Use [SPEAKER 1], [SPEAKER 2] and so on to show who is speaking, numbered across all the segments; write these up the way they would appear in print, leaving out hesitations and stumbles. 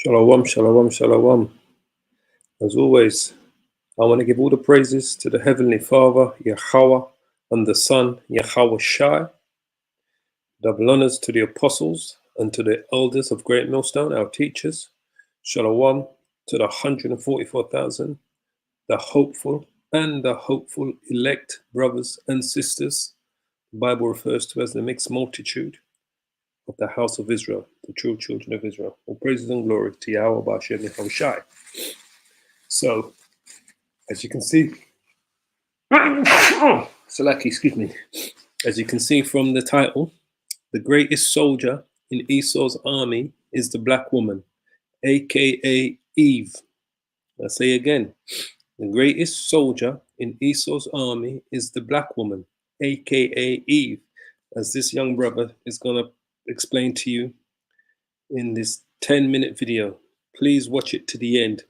[SPEAKER 1] Shalom, shalom, shalom. As always, I want to give all the praises to the Heavenly Father, Yahweh, and the Son, Yahweh Shai. Double honors to the apostles and to the elders of Great Millstone, our teachers. Shalom to the 144,000, the hopeful and the hopeful elect brothers and sisters. The Bible refers to as the mixed multitude of the house of Israel, the true children of Israel. All praises and glory to Yahweh B'Ashem Yahweh Shai. So, as you can see, Salaki, excuse me. As you can see from the title, the greatest soldier in Esau's army is the black woman, aka Eve. I say again, the greatest soldier in Esau's army is the black woman, aka Eve, as this young brother is going to explain to you in this 10-minute video. Please watch it to the end.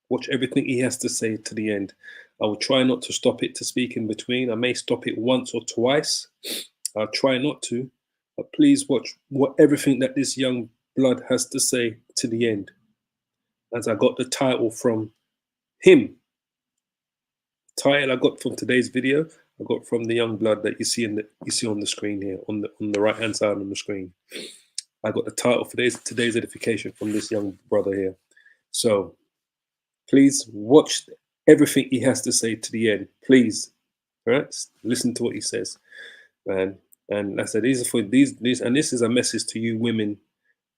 [SPEAKER 1] Watch everything he has to say to the end. I will try not to stop it to speak in between. I may stop it once or twice. I'll try not to, but please watch everything that this young blood has to say to the end. As I got the title from him. The title I got from today's video, I got from the young blood that you see on the screen here, on the right hand side on the screen. I got the title for today's edification from this young brother here. So please watch everything he has to say to the end. Please, all right? Listen to what he says, man. And like I said, these are for these, and this is a message to you women.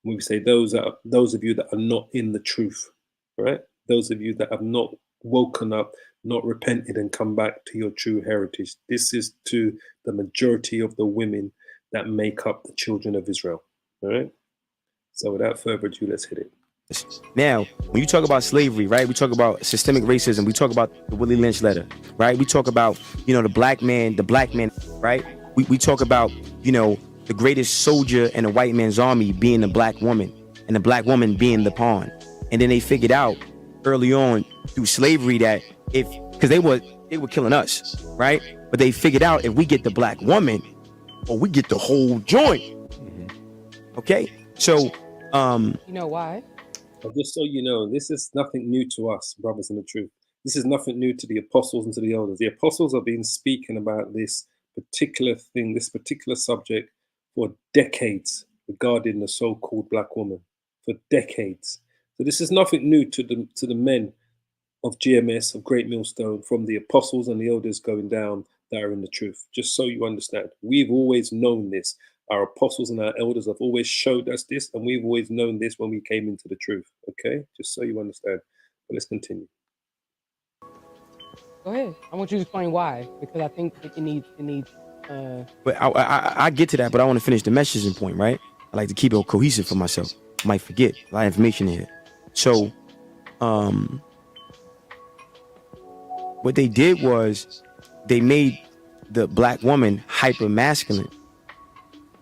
[SPEAKER 1] When we say those of you that are not in the truth, right? Those of you that have not woken up, not repented, and come back to your true heritage. This is to the majority of the women that make up the children of Israel. All right. So without further ado, let's hit it.
[SPEAKER 2] Now, when you talk about slavery, right, we talk about systemic racism, we talk about the Willie Lynch letter, right? We talk about, the black man, right? We talk about, the greatest soldier in a white man's army being the black woman, and the black woman being the pawn. And then they figured out early on through slavery that because they were killing us, right? But they figured out if we get the black woman, or we get the whole joint. Okay, so
[SPEAKER 3] you know why?
[SPEAKER 1] Just so you know, this is nothing new to us, brothers in the truth. This is nothing new to the apostles and to the elders. The apostles have been speaking about this particular thing, this particular subject for decades regarding the so-called black woman, for decades. So this is nothing new to the men of GMS, of Great Millstone, from the apostles and the elders going down that are in the truth. Just so you understand, we've always known this. Our apostles and our elders have always showed us this, and we've always known this when we came into the truth. Okay, just so you understand. But let's continue.
[SPEAKER 3] Go ahead. I want you to explain why, because I think it needs.
[SPEAKER 2] But I get to that, but I want to finish the messaging point, right? I like to keep it cohesive for myself. I might forget a lot of information in here. So, what they did was they made the black woman hyper masculine.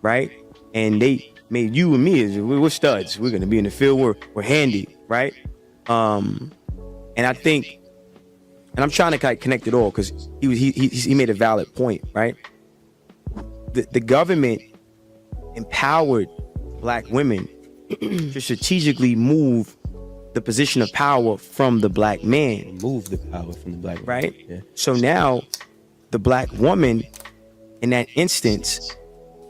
[SPEAKER 2] Right? And they made you and me, we're studs. We're gonna be in the field, we're handy, right? And I think, and I'm trying to connect it all because he made a valid point, right? The government empowered black women to strategically move the position of power from the black man.
[SPEAKER 4] Move the power from the black man.
[SPEAKER 2] Right?
[SPEAKER 4] Yeah.
[SPEAKER 2] So now the black woman in that instance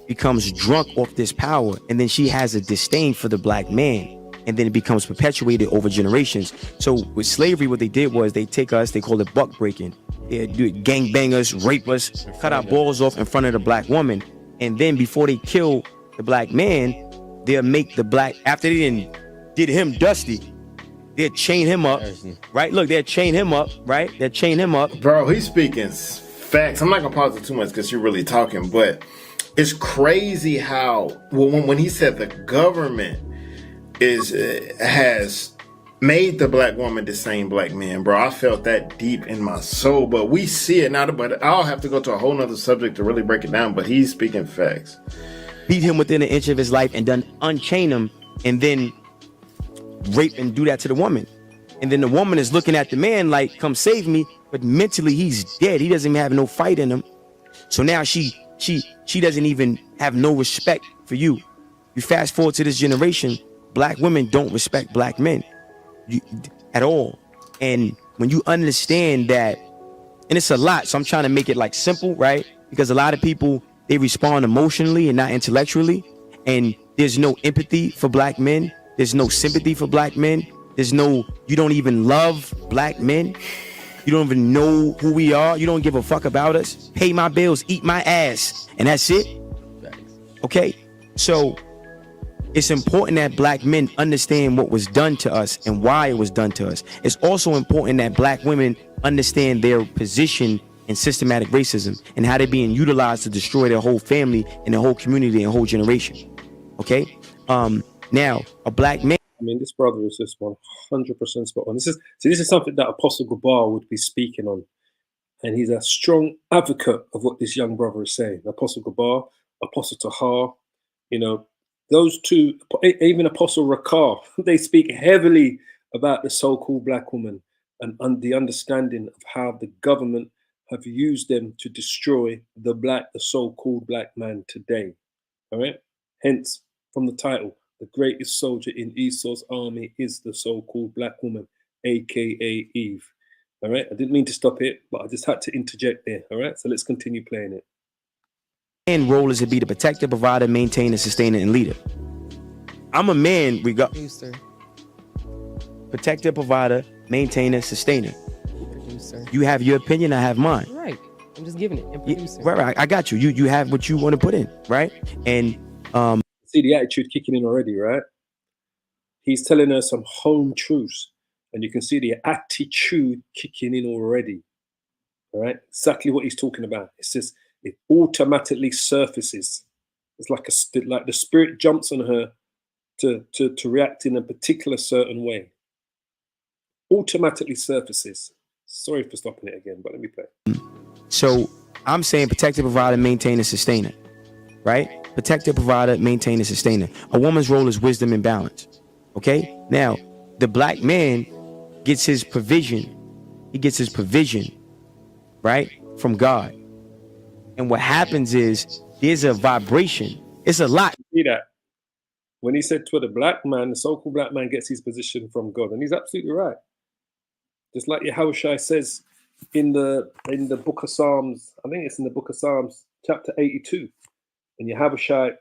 [SPEAKER 2] becomes drunk off this power, and then she has a disdain for the black man, and then it becomes perpetuated over generations. So with slavery, what they did was they take us, they call it buck breaking. They do it, gang bang us, rape us, cut our balls off in front of the black woman, and then before they kill the black man, they'll make the black, after they did him dusty, they'll chain him up, right? Look, they'll chain him up, right? They'll chain him up.
[SPEAKER 5] Bro, he's speaking facts. I'm not gonna pause it too much because you're really talking, but it's crazy how when he said the government has made the black woman the same black man, bro. I felt that deep in my soul, but we see it now. But I'll have to go to a whole nother subject to really break it down. But he's speaking facts.
[SPEAKER 2] Beat him within an inch of his life and then unchain him and then rape and do that to the woman. And then the woman is looking at the man like, come save me. But mentally he's dead. He doesn't even have no fight in him. So now she doesn't even have no respect for you. You fast forward to this generation, black women don't respect black men at all. And when you understand that, and it's a lot, so I'm trying to make it like simple, right? Because a lot of people, they respond emotionally and not intellectually, and there's no empathy for black men. There's no sympathy for black men. You don't even love black men. You don't even know who we are. You don't give a fuck about us. Pay my bills, eat my ass, and that's it. Okay? So it's important that black men understand what was done to us and why it was done to us. It's also important that black women understand their position in systematic racism and how they're being utilized to destroy their whole family and their whole community and whole generation. Okay? Now, a black man.
[SPEAKER 1] I mean, this brother is just 100% spot on. This is something that Apostle Gabar would be speaking on. And he's a strong advocate of what this young brother is saying. Apostle Gabar, Apostle Tahar, you know, those two, even Apostle Rakar, they speak heavily about the so-called black woman and the understanding of how the government have used them to destroy the so-called black man today. All right? Hence, from the title, the greatest soldier in Esau's army is the so-called black woman, aka Eve. All right? I didn't mean to stop it, but I just had to interject there. All right? So let's continue playing it.
[SPEAKER 2] And role is to be the protector, provider, maintainer, sustainer, and leader. I'm a man. We got
[SPEAKER 3] Producer.
[SPEAKER 2] protector, provider, maintainer, sustainer.
[SPEAKER 3] Producer.
[SPEAKER 2] You have your opinion, I have mine.
[SPEAKER 3] Right. I'm just giving it. And producer.
[SPEAKER 2] Right. I got you. You have what you want to put in, right? And
[SPEAKER 1] see the attitude kicking in already, right? He's telling us some home truths, and you can see the attitude kicking in already. All right, exactly what he's talking about. It says it automatically surfaces. It's like the spirit jumps on her to react in a particular certain way. Automatically surfaces. Sorry for stopping it again, but let me play.
[SPEAKER 2] So I'm saying protector, provider, maintainer, sustainer, right? Protector, provider, maintainer, sustainer. A woman's role is wisdom and balance. Okay? Now, the black man gets his provision. He gets his provision, right? From God. And what happens is there's a vibration. It's a lot.
[SPEAKER 1] See that? When he said to the black man, the so-called black man gets his position from God. And he's absolutely right. Just like Yahushua says in the book of Psalms, I think it's in the book of Psalms, chapter 82. And Yahushua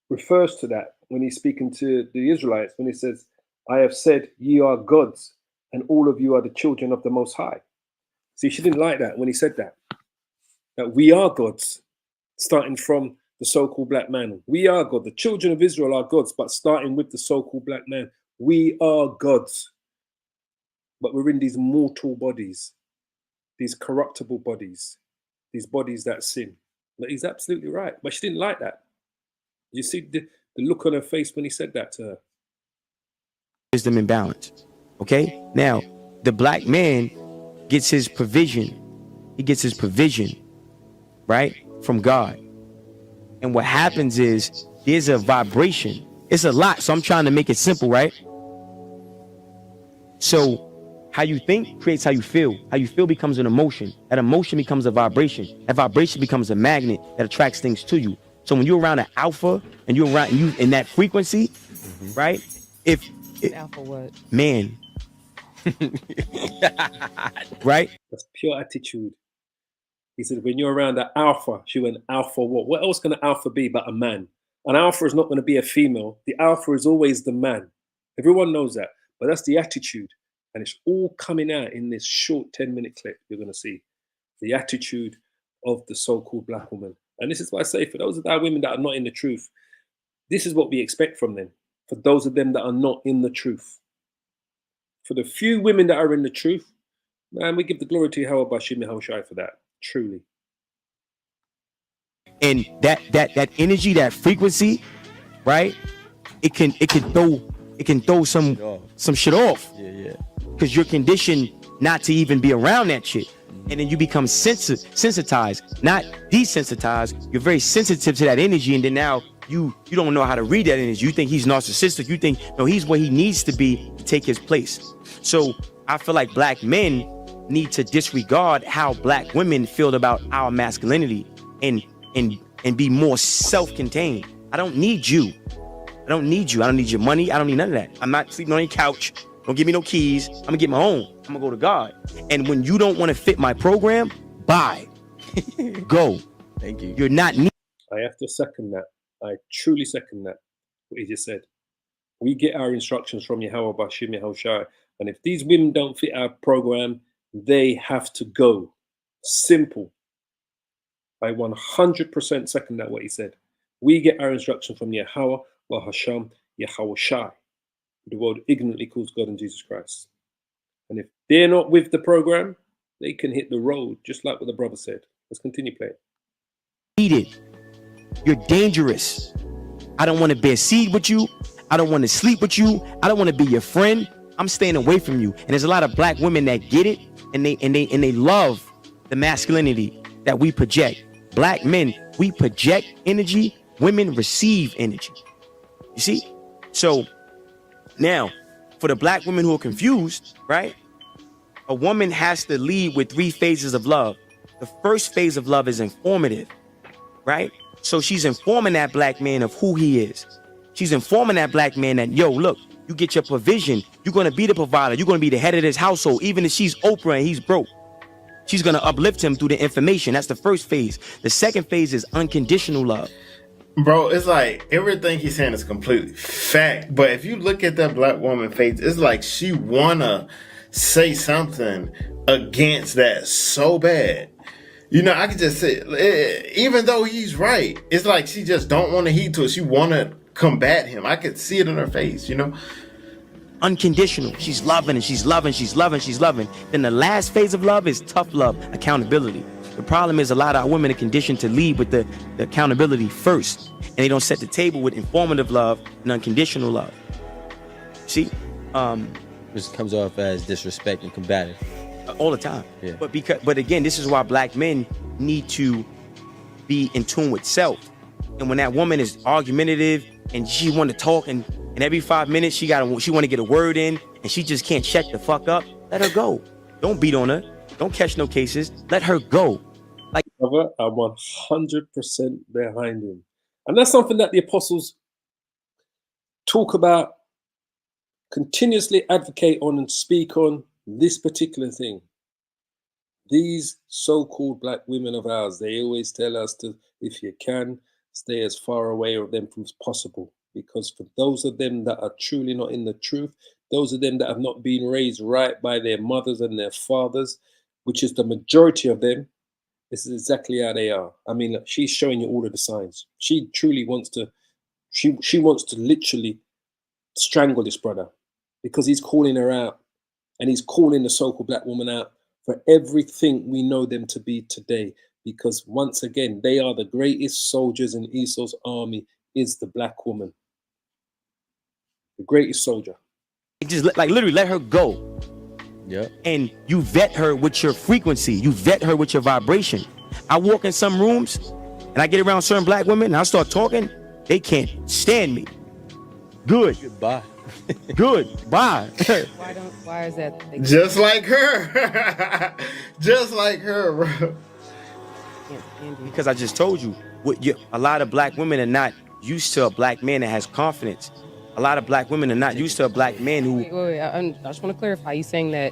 [SPEAKER 1] refers to that when he's speaking to the Israelites, when he says, I have said, ye are gods, and all of you are the children of the Most High. See, she didn't like that when he said that. That we are gods, starting from the so-called black man. We are God. The children of Israel are gods, but starting with the so-called black man, we are gods. But we're in these mortal bodies, these corruptible bodies, these bodies that sin. But he's absolutely right. But she didn't like that. You see the look on her face when he said that to her.
[SPEAKER 2] Wisdom and balance. Okay? Now, the black man gets his provision. He gets his provision, right? From God. And what happens is there's a vibration. It's a lot. So I'm trying to make it simple, right? So how you think creates how you feel. How you feel becomes an emotion. That emotion becomes a vibration. That vibration becomes a magnet that attracts things to you. So when you're around an alpha and you're around you in that frequency, right?
[SPEAKER 3] Alpha what?
[SPEAKER 2] Man. Right?
[SPEAKER 1] That's pure attitude. He said, when you're around an alpha, she went, alpha what? What else can an alpha be but a man? An alpha is not going to be a female. The alpha is always the man. Everyone knows that. But that's the attitude. And it's all coming out in this short 10-minute clip you're going to see. The attitude of the so-called black woman. And this is what I say, for those of our women that are not in the truth, this is what we expect from them. For those of them that are not in the truth. For the few women that are in the truth, man, we give the glory to Yahweh Bashim Yahushai for that. Truly.
[SPEAKER 2] And that energy, that frequency, right? It can throw some shit off.
[SPEAKER 4] Yeah.
[SPEAKER 2] Because you're conditioned not to even be around that shit. And then you become sensitized, not desensitized. You're very sensitive to that energy, and then now you don't know how to read that energy. You think he's narcissistic. You think, no, he's where he needs to be to take his place. So I feel like black men need to disregard how black women feel about our masculinity and be more self-contained. I don't need you. I don't need you. I don't need your money. I don't need none of that. I'm not sleeping on your couch. Don't give me no keys. I'm gonna get my own. I'm gonna go to God. And when you don't want to fit my program, bye. Go.
[SPEAKER 4] Thank you.
[SPEAKER 2] You're not needed.
[SPEAKER 1] I have to second that. I truly second that, what he just said. We get our instructions from Yahweh Bashim Yahushai. And if these women don't fit our program, they have to go. Simple. I 100% second that what he said. We get our instructions from Yahweh Bahasham Yahushai. The world ignorantly calls God and Jesus Christ. And if they're not with the program, they can hit the road, just like what the brother said. Let's continue playing.
[SPEAKER 2] Needed. You're dangerous. I don't want to bear seed with you. I don't want to sleep with you. I don't want to be your friend. I'm staying away from you. And there's a lot of black women that get it, and they love the masculinity that we project. Black men, we project energy. Women receive energy. You see? So now, for the black women who are confused, right? A woman has to lead with 3 phases of love. The first phase of love is informative, right? So she's informing that black man of who he is. She's informing that black man that, yo, look, you get your provision. You're going to be the provider. You're going to be the head of this household. Even if she's Oprah and he's broke, she's going to uplift him through the information. That's the first phase. The second phase is unconditional love.
[SPEAKER 5] Bro, it's like everything he's saying is completely fact. But if you look at that black woman face, it's like she wanna say something against that so bad. You know, I could just say, even though he's right, it's like she just don't want to heed to it. She want to combat him. I could see it in her face, you know?
[SPEAKER 2] Unconditional. She's loving and she's loving, she's loving, she's loving. Then the last phase of love is tough love, accountability. The problem is a lot of our women are conditioned to lead with the accountability first. And they don't set the table with informative love and unconditional love. See?
[SPEAKER 4] Which comes off as disrespect and combative.
[SPEAKER 2] All the time.
[SPEAKER 4] Yeah.
[SPEAKER 2] But again, this is why black men need to be in tune with self. And when that woman is argumentative and she want to talk and every 5 minutes she want to get a word in and she just can't shut the fuck up, let her go. Don't beat on her. Don't catch no cases. Let her go. Like,
[SPEAKER 1] Brother, I'm 100% behind him. And that's something that the apostles talk about, continuously advocate on and speak on, this particular thing. These so-called black women of ours, they always tell us to, if you can, stay as far away of them as possible. Because for those of them that are truly not in the truth, those of them that have not been raised right by their mothers and their fathers, which is the majority of them, this is exactly how they are. I mean, look, she's showing you all of the signs. She truly wants to, she wants to literally strangle this brother because he's calling her out and he's calling the so-called black woman out for everything we know them to be today. Because once again, they are the greatest soldiers in Esau's army is the black woman. The greatest soldier.
[SPEAKER 2] just like literally let her go.
[SPEAKER 4] Yeah.
[SPEAKER 2] And you vet her with your frequency. You vet her with your vibration. I walk in some rooms and I get around certain black women and I start talking. They can't stand me. Good.
[SPEAKER 4] Goodbye.
[SPEAKER 2] Good. Bye.
[SPEAKER 3] Why is that?
[SPEAKER 5] Just like her. Just like her, bro.
[SPEAKER 3] Can't stand you.
[SPEAKER 2] Because I just told you, a lot of black women are not used to a black man that has confidence. A lot of black women are not used to a black man who...
[SPEAKER 3] Wait. I just want to clarify. You saying that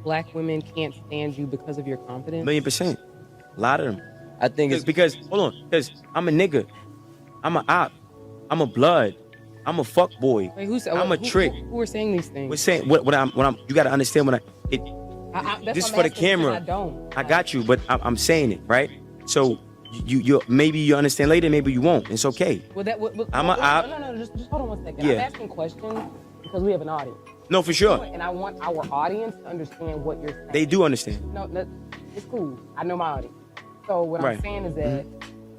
[SPEAKER 3] black women can't stand you because of your confidence?
[SPEAKER 2] 1,000,000%. A lot of them.
[SPEAKER 4] I think it's
[SPEAKER 2] because, hold on, because I'm a nigga. I'm a op. I'm a blood. I'm a fuck boy.
[SPEAKER 3] Wait,
[SPEAKER 2] I'm a trick.
[SPEAKER 3] Who are saying these things?
[SPEAKER 2] We're saying what I'm. You gotta understand when
[SPEAKER 3] That's
[SPEAKER 2] this
[SPEAKER 3] what
[SPEAKER 2] for
[SPEAKER 3] I'm
[SPEAKER 2] the
[SPEAKER 3] asking,
[SPEAKER 2] camera.
[SPEAKER 3] I don't.
[SPEAKER 2] I got you, but I'm saying it right. So you maybe you understand later, maybe you won't. It's okay.
[SPEAKER 3] Well, no, just hold on one second.
[SPEAKER 2] Yeah.
[SPEAKER 3] I'm asking questions because we have an audience.
[SPEAKER 2] No, for sure.
[SPEAKER 3] And I want our audience to understand what you're saying.
[SPEAKER 2] They do understand.
[SPEAKER 3] No, it's cool. I know my audience. So what
[SPEAKER 2] Right.
[SPEAKER 3] I'm saying is that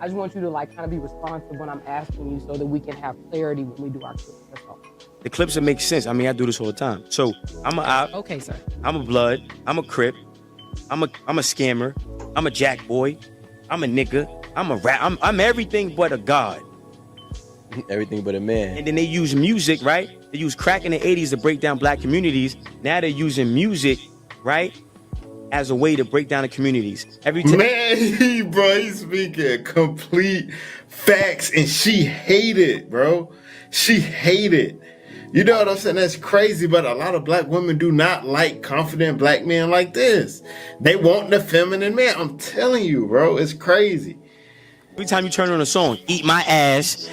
[SPEAKER 3] I just want you to kind of be responsive when I'm asking you so that we can have clarity when we do our clips. That's all.
[SPEAKER 2] The clips that make sense. I mean, I do this all the time. So I'm a op.
[SPEAKER 3] Okay, sir.
[SPEAKER 2] I'm a blood. I'm a crip. I'm a scammer. I'm a jack boy. I'm a nigga. I'm a rap. I'm everything but a god.
[SPEAKER 4] everything but a man.
[SPEAKER 2] And then they use music, right? They use crack in the 80s to break down black communities. Now they're using music, right, as a way to break down the communities. Every time.
[SPEAKER 5] Man, he's speaking complete facts, and she hate it, bro. She hated. You know what I'm saying? That's crazy, but a lot of black women do not like confident black men like this. They want the feminine man. I'm telling you, bro, it's crazy.
[SPEAKER 2] Every time you turn on a song, eat my ass,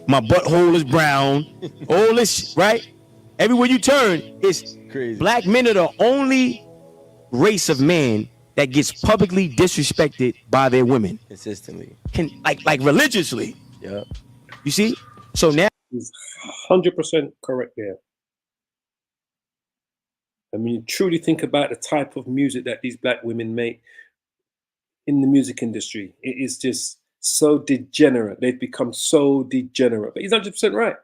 [SPEAKER 2] my butthole is brown, all this, right? Everywhere you turn, it's
[SPEAKER 4] Crazy.
[SPEAKER 2] black men are the only race of man that gets publicly disrespected by their women.
[SPEAKER 4] Consistently.
[SPEAKER 2] Like religiously.
[SPEAKER 4] Yep.
[SPEAKER 2] You see? So now
[SPEAKER 1] He's 100% correct there. I mean, you truly think about the type of music that these black women make in the music industry. It is just so degenerate. They've become so degenerate. But he's 100% right.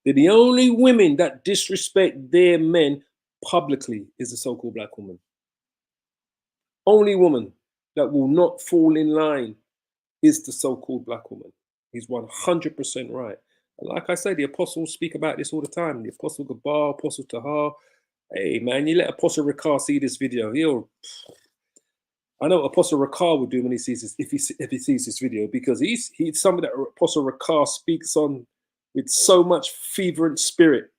[SPEAKER 1] They're the only women that disrespect their men publicly is the so-called black woman. Only woman that will not fall in line is the so-called black woman. He's 100% right. And like I say, the apostles speak about this all the time. The apostle Gabar, apostle Tahar. Hey man, you let Apostle Ricard see this video. I know what Apostle Ricard will do when he sees this, if he sees this video, because he's somebody that Apostle Ricard speaks on with so much fervent spirit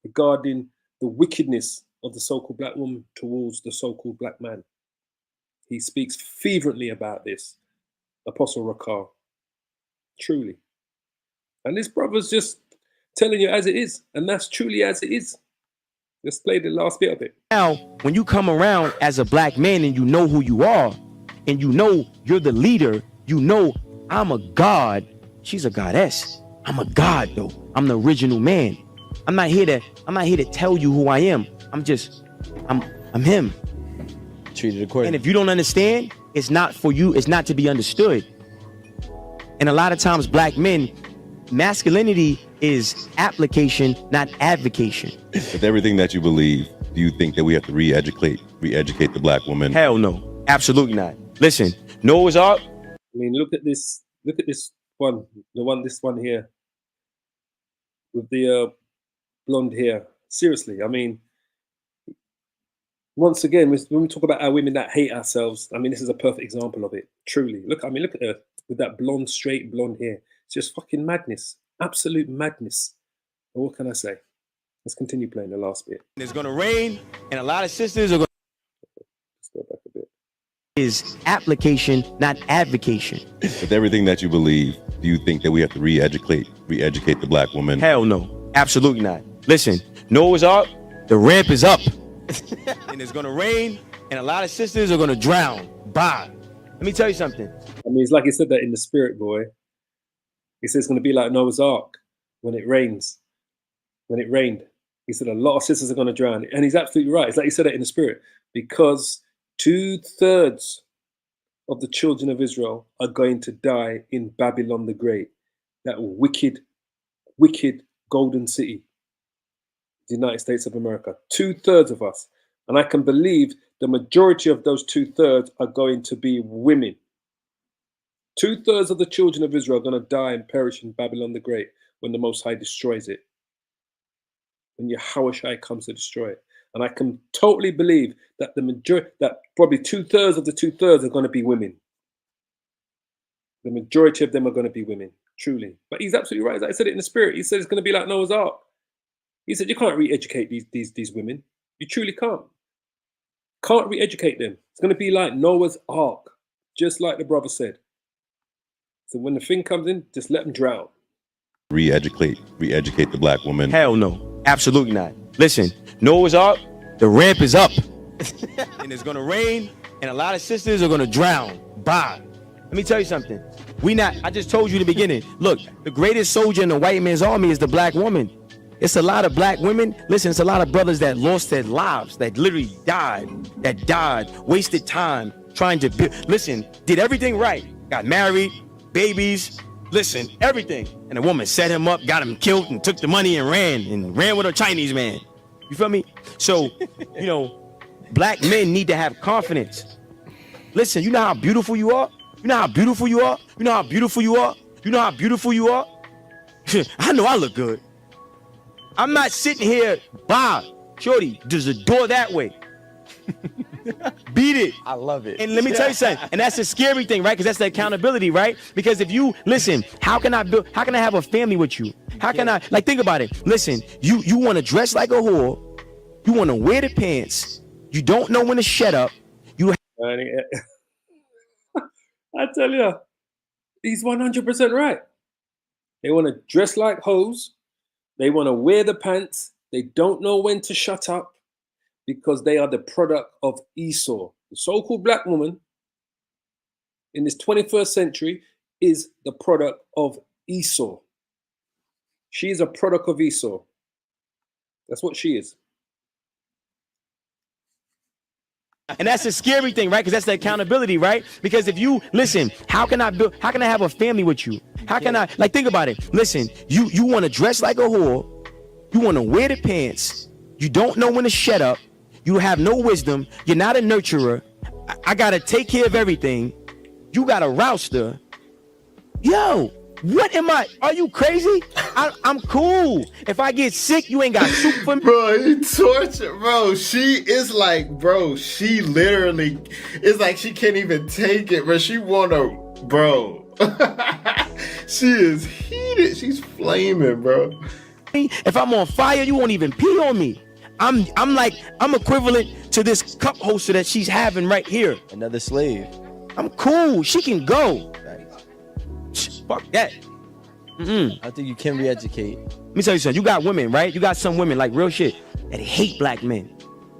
[SPEAKER 1] regarding the wickedness of the so-called black woman towards the so-called black man. He speaks fervently about this, Apostle Ricard. Truly. And this brother's just telling you as it is, and that's truly as it is. Let's play the last bit of it.
[SPEAKER 2] now, when you come around as a black man and you know who you are, and you know you're the leader, you know I'm a god. She's a goddess. I'm a god though. I'm the original man. I'm not here to tell you who I am. I'm him.
[SPEAKER 4] Treated accordingly.
[SPEAKER 2] And if you don't understand, it's not for you. It's not to be understood. And a lot of times, black men, masculinity is application, not advocation.
[SPEAKER 6] With everything that you believe, do you think that we have to re-educate the black woman?
[SPEAKER 2] Hell no, absolutely not. Listen, Noah's Ark.
[SPEAKER 1] I mean, look at this one, this one here with the blonde hair. Seriously, I mean, once again, when we talk about our women that hate ourselves, I mean, this is a perfect example of it. Truly, look at her with that blonde, straight blonde hair. It's just fucking madness, absolute madness. But what can I say? Let's continue playing the last bit.
[SPEAKER 2] It's gonna rain, and a lot of sisters are gonna.
[SPEAKER 1] Let's go back a bit.
[SPEAKER 2] Is application, not advocation.
[SPEAKER 6] With everything that you believe, do you think that we have to re-educate the black woman?
[SPEAKER 2] Hell no, absolutely not. Listen, Noah's Ark, the ramp is up, and it's gonna rain, and a lot of sisters are gonna drown. Bye. Let me tell you something.
[SPEAKER 1] I mean, it's like he said that in the spirit, boy. He said it's going to be like Noah's Ark when it rains. When it rained, he said a lot of sisters are going to drown. And he's absolutely right. It's like he said it in the spirit. Because 2/3 of the children of Israel are going to die in Babylon the Great. That wicked, wicked golden city. The United States of America. 2/3 of us. And I can believe the majority of those 2/3 are going to be women. 2/3 of the children of Israel are going to die and perish in Babylon the Great when the Most High destroys it. When Yahushua comes to destroy it. And I can totally believe that that probably 2/3 of the 2/3 are going to be women. The majority of them are going to be women, truly. But he's absolutely right. As I said it in the spirit. He said it's going to be like Noah's Ark. He said you can't re-educate these women. You truly can't. Can't re-educate them. It's going to be like Noah's Ark, just like the brother said. So when the thing comes in, just let them drown.
[SPEAKER 6] Re-educate the black woman.
[SPEAKER 2] Hell no, absolutely not. Listen, Noah's Ark, the ramp is up, and it's gonna rain, and a lot of sisters are gonna drown. Bye. Let me tell you something. I just told you in the beginning. Look, the greatest soldier in the white man's army is the black woman. It's a lot of black women. Listen, it's a lot of brothers that lost their lives, that literally died, wasted time trying to build. Listen, did everything right, got married, babies, listen, everything. And a woman set him up, got him killed, and took the money and ran with a Chinese man. You feel me? So, black men need to have confidence. Listen, you know how beautiful you are? You know how beautiful you are? You know how beautiful you are? You know how beautiful you are? I know I look good. I'm not sitting here, Bob, shorty, there's a door that way. Beat it.
[SPEAKER 4] I love it.
[SPEAKER 2] And let me tell you something, and that's the scary thing, right? Because that's the accountability, right? Because if you listen, how can I have a family with you? How can I, like, think about it. Listen, you want to dress like a whore, you want to wear the pants, you don't know when to shut up.
[SPEAKER 1] I tell you, he's 100% right. They want to dress like hoes. They want to wear the pants. They don't know when to shut up because they are the product of Esau. The so-called black woman in this 21st century is the product of Esau. She is a product of Esau. That's what she is.
[SPEAKER 2] And that's the scary thing, right? Because that's the accountability, right? Because if you listen, how can I have a family with you? How can I, like, think about it. Listen, you want to dress like a whore, you want to wear the pants, you don't know when to shut up, you have no wisdom, you're not a nurturer. I gotta take care of everything. You got a rouster. Yo, what am I? Are you crazy? I'm cool. If I get sick, you ain't got soup for me.
[SPEAKER 5] Bro, he tortured, bro. She is like, bro, she literally, it's like she can't even take it, bro. She wanna, bro. She is heated. She's flaming, bro.
[SPEAKER 2] If I'm on fire, you won't even pee on me. I'm equivalent to this cup holster that she's having right here.
[SPEAKER 4] Another slave.
[SPEAKER 2] I'm cool. She can go. Fuck that.
[SPEAKER 4] I think you can re-educate.
[SPEAKER 2] Let me tell you something. You got women, right? You got some women, like, real shit, that hate black men.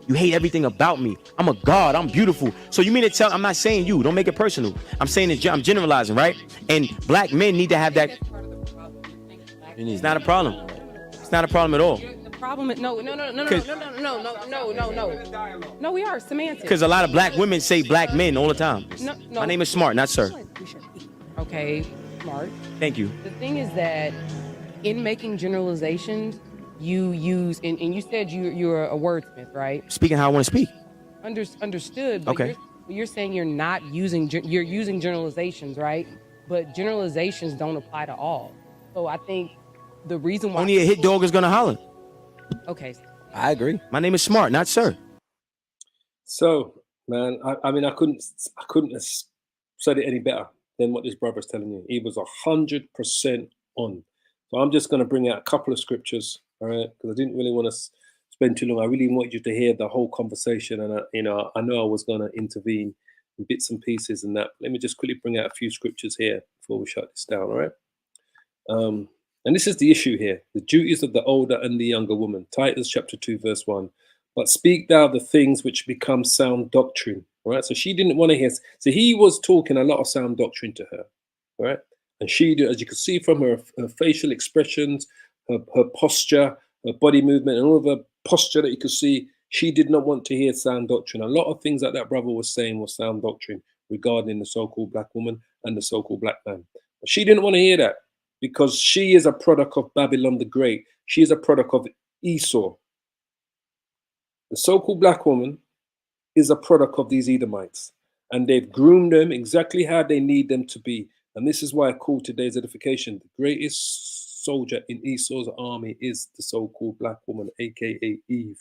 [SPEAKER 2] You hate everything about me. I'm a god. I'm beautiful. So you mean to tell? I'm not saying you. Don't make it personal. I'm saying it. I'm generalizing, right? And black men need to have that. It's not a problem. It's not a problem at all.
[SPEAKER 3] The problem is no. No, we are semantics.
[SPEAKER 2] Because a lot of black women say black men all the time.
[SPEAKER 3] No.
[SPEAKER 2] My name is Smart, not Sir.
[SPEAKER 3] Okay, Smart.
[SPEAKER 2] Thank you.
[SPEAKER 3] The thing is that in making generalizations, you use, and you said you're a wordsmith, right?
[SPEAKER 2] Speaking how I want to speak.
[SPEAKER 3] Understood. But
[SPEAKER 2] Okay.
[SPEAKER 3] You're saying you're not using, you're using generalizations, right? But generalizations don't apply to all. So I think the reason why
[SPEAKER 2] Only a hit dog is gonna holler.
[SPEAKER 3] Okay.
[SPEAKER 4] I agree.
[SPEAKER 2] My name is Smart, not Sir.
[SPEAKER 1] So, man, I mean, I couldn't have said it any better than what this brother's telling you. He was 100% on. So I'm just going to bring out a couple of scriptures, all right? Because I didn't really want to spend too long. I really want you to hear the whole conversation, and I know I was going to intervene in bits and pieces and that. Let me just quickly bring out a few scriptures here before we shut this down, all right? And this is the issue here: the duties of the older and the younger woman. Titus chapter 2, verse 1. But speak thou the things which become sound doctrine. All right. So she didn't want to hear. So he was talking a lot of sound doctrine to her. All right. And she, as you can see from her facial expressions, her posture, her body movement, and all of her posture that you could see, she did not want to hear sound doctrine. A lot of things that brother was saying was sound doctrine regarding the so-called black woman and the so-called black man. But she didn't want to hear that because she is a product of Babylon the Great. She is a product of Esau. The so-called black woman is a product of these Edomites, and they've groomed them exactly how they need them to be. And this is why I call today's edification: the greatest soldier in Esau's army is the so-called black woman, aka Eve.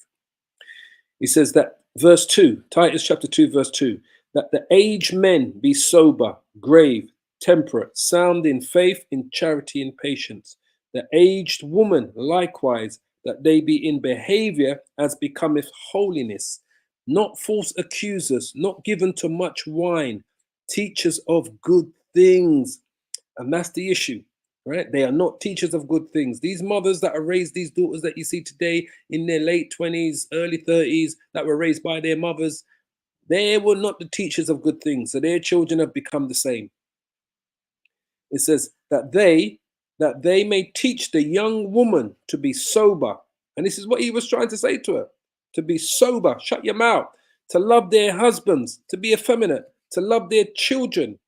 [SPEAKER 1] He says that, verse 2, Titus chapter 2, verse 2, that the aged men be sober, grave, temperate, sound in faith, in charity, and patience. The aged woman likewise, that they be in behavior as becometh holiness, not false accusers, not given to much wine, teachers of good things. And that's the issue, right? They are not teachers of good things. These mothers that are raised, these daughters that you see today in their late 20s, early 30s, that were raised by their mothers, they were not the teachers of good things. So their children have become the same. It says that they may teach the young woman to be sober. And this is what he was trying to say to her: to be sober, shut your mouth, to love their husbands, to be effeminate, to love their children.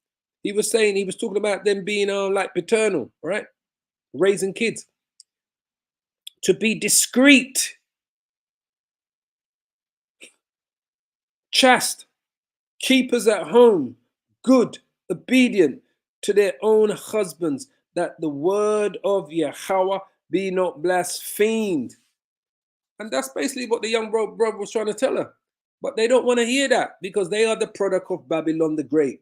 [SPEAKER 1] He was talking about them being like paternal, right? Raising kids. To be discreet, chaste, keepers at home, good, obedient to their own husbands, that the word of Yahweh be not blasphemed. And that's basically what the young brother was trying to tell her. But they don't want to hear that because they are the product of Babylon the Great,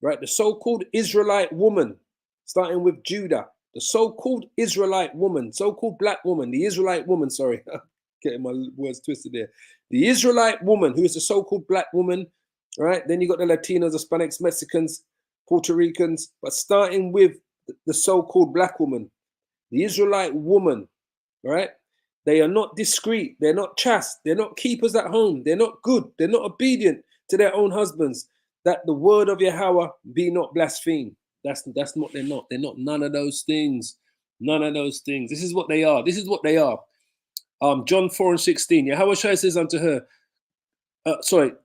[SPEAKER 1] right? The so-called Israelite woman, starting with Judah, the so-called Israelite woman, so-called black woman, the Israelite woman, sorry, getting my words twisted there. The Israelite woman, who is the so-called black woman, right? Then you got the Latinos, Hispanics, Mexicans, Puerto Ricans, but starting with the so-called black woman, the Israelite woman, right? They are not discreet. They're not chaste. They're not keepers at home. They're not good. They're not obedient to their own husbands. That the word of Yahweh be not blasphemed. That's what they're not. They're not none of those things. None of those things. This is what they are. This is what they are. John 4:16. Yahweh Shai says unto her,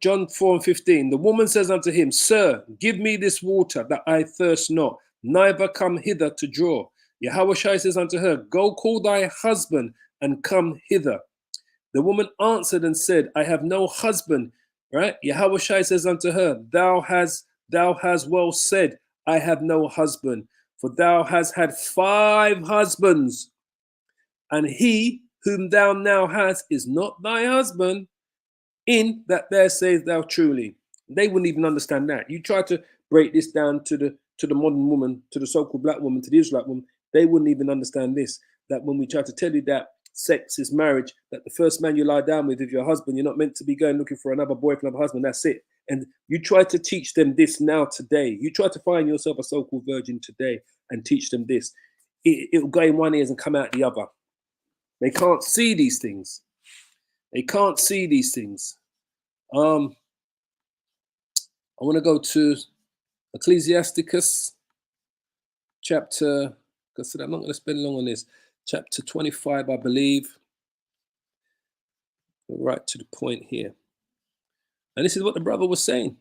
[SPEAKER 1] John 4:15. The woman says unto him, Sir, give me this water that I thirst not, neither come hither to draw. Yahweh Shai says unto her, Go call thy husband and come hither. The woman answered and said, I have no husband. Right? Yahweh Shai says unto her, Thou hast well said, I have no husband, for thou hast had 5 husbands, and he whom thou now hast is not thy husband, in that there sayest thou truly. They wouldn't even understand that. You try to break this down to the modern woman, to the so-called black woman, to the Israelite woman, they wouldn't even understand this. That when we try to tell you that sex is marriage, that the first man you lie down with your husband, you're not meant to be going looking for another boyfriend, another husband, that's it. And you try to teach them this now today. You try to find yourself a so-called virgin today and teach them this. It'll go in one ear and come out the other. They can't see these things. They can't see these things. I want to go to Ecclesiasticus chapter, because I'm not going to spend long on this, chapter 25, I believe. Right to the point here. And this is what the brother was saying.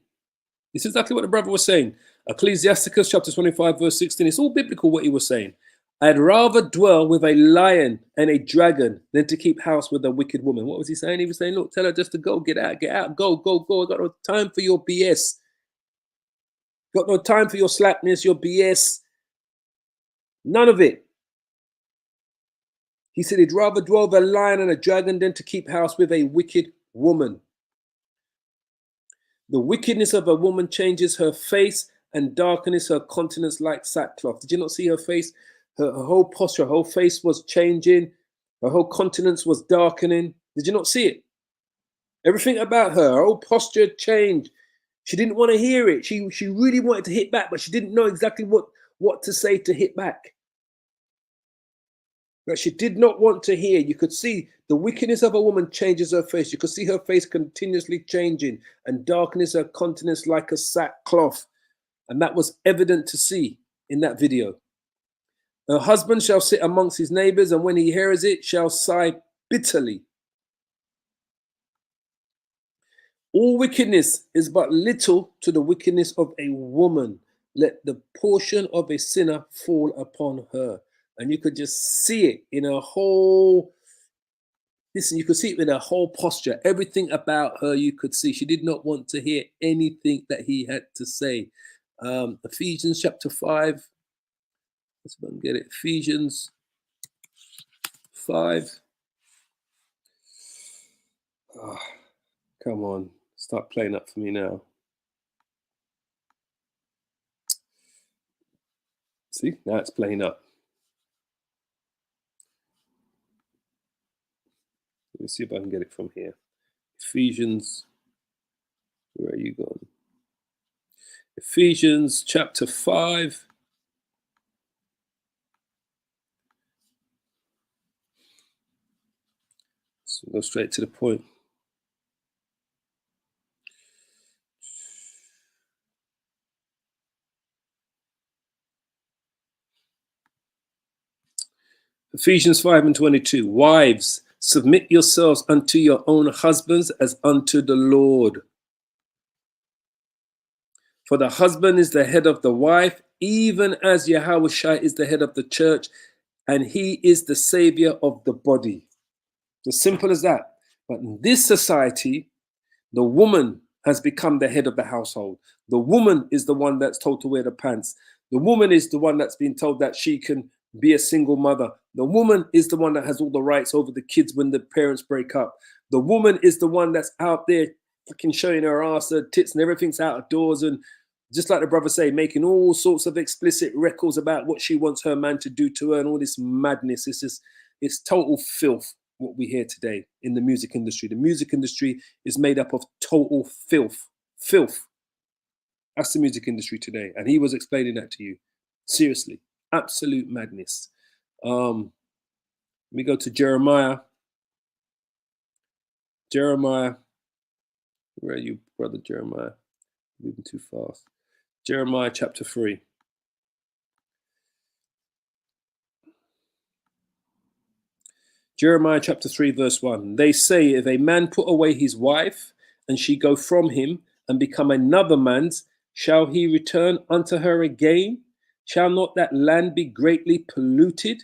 [SPEAKER 1] This is exactly what the brother was saying. Ecclesiasticus chapter 25, verse 16. It's all biblical what he was saying. I'd rather dwell with a lion and a dragon than to keep house with a wicked woman. What was he saying? He was saying, look, tell her just to go, get out, go. I got no time for your BS. Got no time for your slackness, your BS. None of it. He said he'd rather dwell with a lion and a dragon than to keep house with a wicked woman. The wickedness of a woman changes her face and darkens her countenance like sackcloth. Did you not see her face? Her whole posture, her whole face was changing. Her whole countenance was darkening. Did you not see it? Everything about her whole posture changed. She didn't want to hear it. She really wanted to hit back, but she didn't know exactly what to say to hit back. But she did not want to hear. You could see the wickedness of a woman changes her face. You could see her face continuously changing and darkness her countenance like a sackcloth. And that was evident to see in that video. Her husband shall sit amongst his neighbors, and when he hears it, shall sigh bitterly. All wickedness is but little to the wickedness of a woman. Let the portion of a sinner fall upon her. And you could just see it in her whole, listen, you could see it in her whole posture. Everything about her you could see. She did not want to hear anything that he had to say. Ephesians chapter 5. Let's go and get it. Ephesians 5. Oh, come on. Start playing up for me now. See, now it's playing up. Let me see if I can get it from here. Ephesians, where are you going? Ephesians chapter 5. So go straight to the point. Ephesians 5:22. Wives, submit yourselves unto your own husbands as unto the Lord. For the husband is the head of the wife, even as Yahweh Shai is the head of the church, and he is the savior of the body. As simple as that. But in this society, the woman has become the head of the household. The woman is the one that's told to wear the pants. The woman is the one that's been told that she can be a single mother. The woman is the one that has all the rights over the kids when the parents break up. The woman is the one that's out there fucking showing her ass, her tits, and everything's out of doors, and just like the brother say, making all sorts of explicit records about what she wants her man to do to her, and all this madness. It's total filth. What we hear today in the music industry. The music industry is made up of total filth. Filth. That's the music industry today. And he was explaining that to you. Seriously. Absolute madness. Let me go to Jeremiah. Jeremiah. Where are you, brother Jeremiah? Moving too fast. Jeremiah chapter 3. Jeremiah chapter 3 verse 1. They say, if a man put away his wife, and she go from him, and become another man's, shall he return unto her again? Shall not that land be greatly polluted?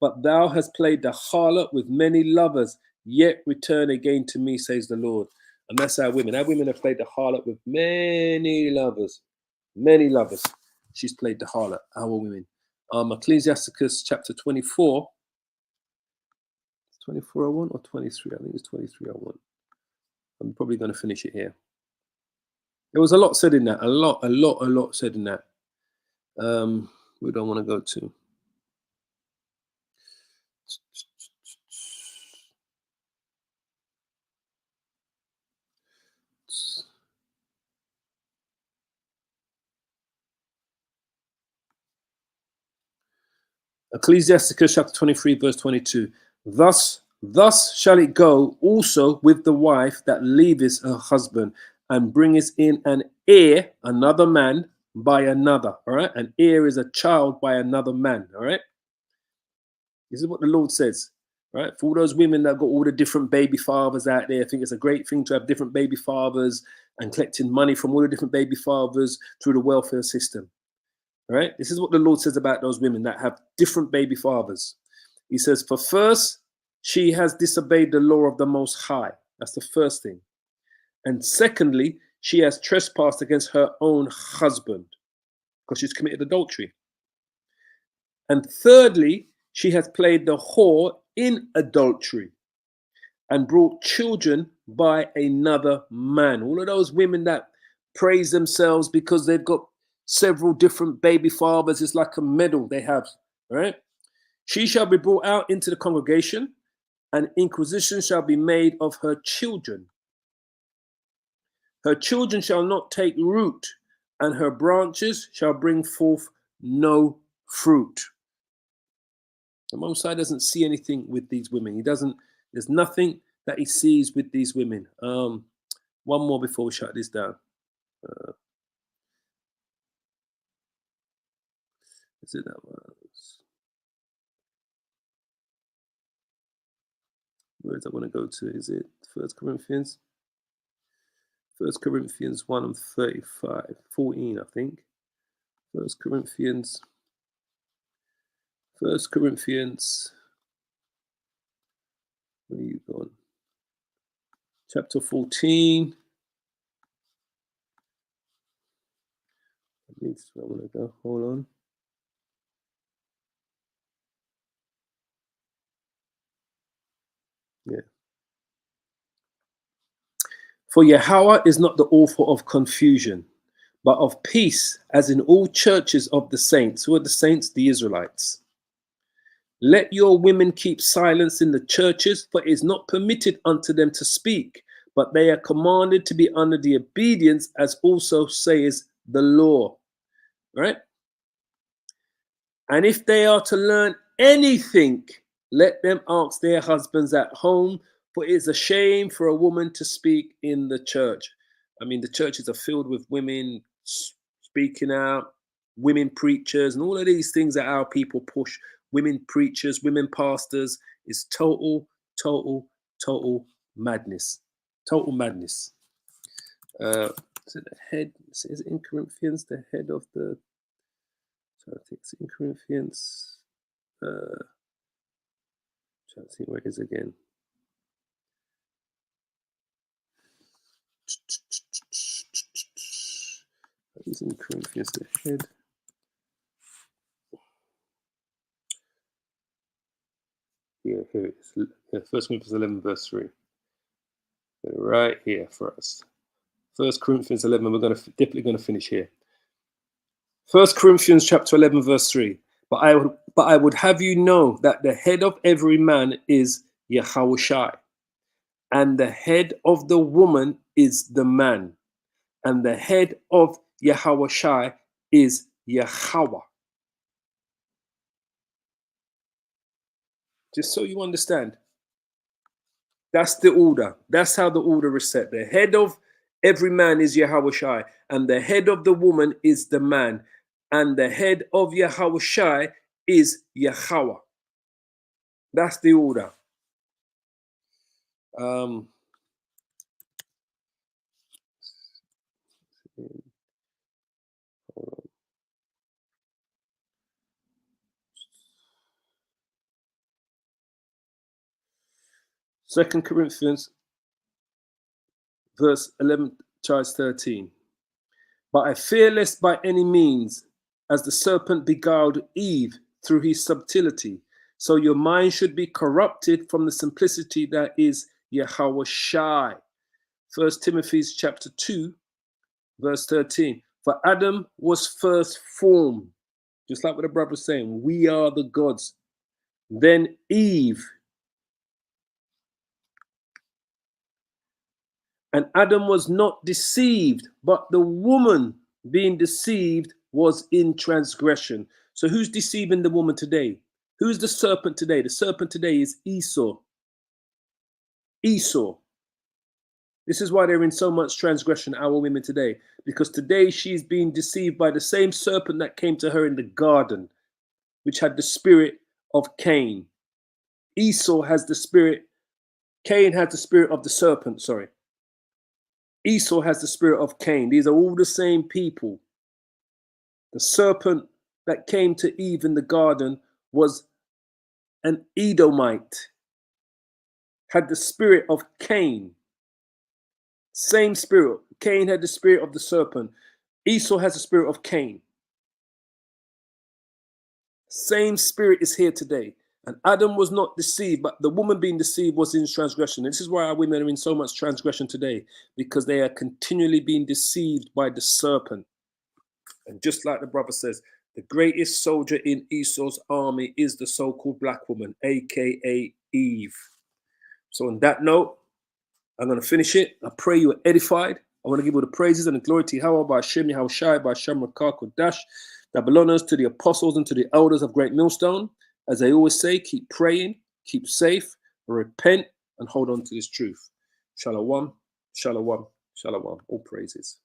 [SPEAKER 1] But thou hast played the harlot with many lovers, yet return again to me, says the Lord. And that's our women. Our women have played the harlot with many lovers. Many lovers. She's played the harlot, our women. Ecclesiasticus chapter 24. 24:01 or 23? I think it's 23:01. I'm probably going to finish it here. There was a lot said in that. A lot said in that. We don't want to go to. Ecclesiasticus chapter 23 verse 22. Thus shall it go also with the wife that leaveth her husband and bringeth in an heir, another man, by another. All right. An heir is a child by another man. All right. This is what the Lord says. Right. For all those women that got all the different baby fathers out there, I think it's a great thing to have different baby fathers and collecting money from all the different baby fathers through the welfare system. All right. This is what the Lord says about those women that have different baby fathers. He says, for first, she has disobeyed the law of the Most High. That's the first thing. And secondly, she has trespassed against her own husband because she's committed adultery. And thirdly, she has played the whore in adultery and brought children by another man. All of those women that praise themselves because they've got several different baby fathers, it's like a medal they have, right? She shall be brought out into the congregation, and inquisition shall be made of her children. Her children shall not take root, and her branches shall bring forth no fruit. The Most High doesn't see anything with these women. There's nothing that he sees with these women. One more before we shut this down. Is it that one? Where does I want to go to? Is it 1 Corinthians? 1 Corinthians 1 and 35, 14, I think. 1 Corinthians. Where are you going? Chapter 14. That's where I want to go. Hold on. Yeah. For Yahweh is not the author of confusion, but of peace, as in all churches of the saints. Who are the saints? The Israelites. Let your women keep silence in the churches, for it is not permitted unto them to speak, but they are commanded to be under the obedience, as also says the law. Right? And if they are to learn anything, let them ask their husbands at home, for it is a shame for a woman to speak in the church. I mean, the churches are filled with women speaking out, women preachers, and all of these things that our people push. Women preachers, women pastors, is total madness. Total madness. Is it the head? Is it in Corinthians, the head of the... So I think it's in Corinthians. Trying to see where it is again. It's in Corinthians, the head. Yeah, here it is. Yeah, 1 Corinthians 11, verse 3. Right here for us. 1 Corinthians 11. We're definitely going to finish here. 1 Corinthians chapter 11, verse 3. But I would have you know that the head of every man is Yahushua, and the head of the woman is the man, and the head of Yahushua is Yahweh. Just so you understand. That's the order. That's how the order is set. The head of every man is Yahushua, and the head of the woman is the man, and the head of Yahushua is Yahweh. That's the order. Hold on. 2 Corinthians verse 11, charge 13. But I fear lest by any means, as the serpent beguiled Eve through his subtlety, so your mind should be corrupted from the simplicity that is Yahushua. 1 Timothy chapter 2, verse 13. For Adam was first formed, just like what the brother was saying, we are the gods. Then Eve. And Adam was not deceived, but the woman being deceived was in transgression. So who's deceiving the woman today? Who's the serpent today? The serpent today is Esau. Esau. This is why they're in so much transgression, our women today. Because today she's being deceived by the same serpent that came to her in the garden, which had the spirit of Cain. Esau has the spirit, Cain has the spirit of the serpent, sorry. Esau has the spirit of Cain. These are all the same people. The serpent that came to Eve in the garden was an Edomite, had the spirit of Cain. Same spirit. Cain had the spirit of the serpent. Esau has the spirit of Cain. Same spirit is here today. And Adam was not deceived, but the woman being deceived was in transgression. This is why our women are in so much transgression today, because they are continually being deceived by the serpent. And just like the brother says, the greatest soldier in Esau's army is the so-called black woman, aka Eve. So on that note, I'm going to finish it. I pray you are edified. I want to give all the praises and the glory to Yahweh by Hashem, Yahushai, by Hashem Rakah Kodash, that belongs to the apostles and to the elders of Great Millstone. As I always say, keep praying, keep safe, repent, and hold on to this truth. Shalom, shalom, shalom. All praises.